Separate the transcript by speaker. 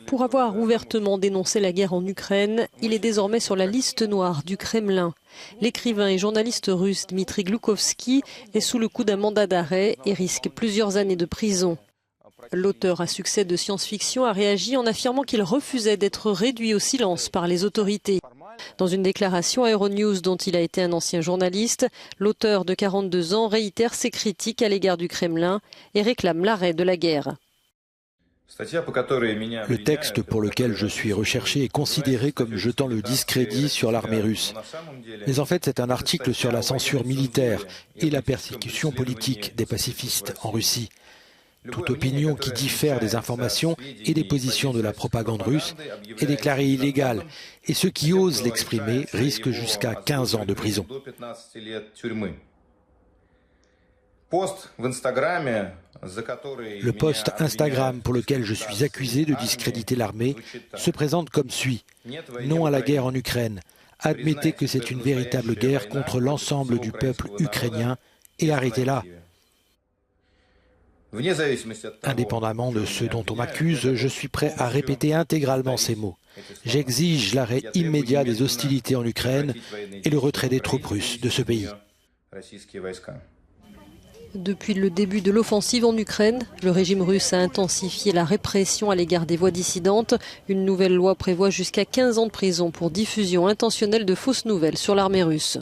Speaker 1: Pour avoir ouvertement dénoncé la guerre en Ukraine, il est désormais sur la liste noire du Kremlin. L'écrivain et journaliste russe Dmitri Gloukovski est sous le coup d'un mandat d'arrêt et risque plusieurs années de prison. L'auteur à succès de science-fiction a réagi en affirmant qu'il refusait d'être réduit au silence par les autorités. Dans une déclaration à Euronews dont il a été un ancien journaliste, l'auteur de 42 ans réitère ses critiques à l'égard du Kremlin et réclame l'arrêt de la guerre.
Speaker 2: Le texte pour lequel je suis recherché est considéré comme jetant le discrédit sur l'armée russe. Mais en fait, c'est un article sur la censure militaire et la persécution politique des pacifistes en Russie. Toute opinion qui diffère des informations et des positions de la propagande russe est déclarée illégale et ceux qui osent l'exprimer risquent jusqu'à 15 ans de prison. Le post Instagram pour lequel je suis accusé de discréditer l'armée se présente comme suit. Non à la guerre en Ukraine. Admettez que c'est une véritable guerre contre l'ensemble du peuple ukrainien et arrêtez-la. Indépendamment de ce dont on m'accuse, je suis prêt à répéter intégralement ces mots. J'exige l'arrêt immédiat des hostilités en Ukraine et le retrait des troupes russes de ce pays.
Speaker 1: Depuis le début de l'offensive en Ukraine, le régime russe a intensifié la répression à l'égard des voix dissidentes. Une nouvelle loi prévoit jusqu'à 15 ans de prison pour diffusion intentionnelle de fausses nouvelles sur l'armée russe.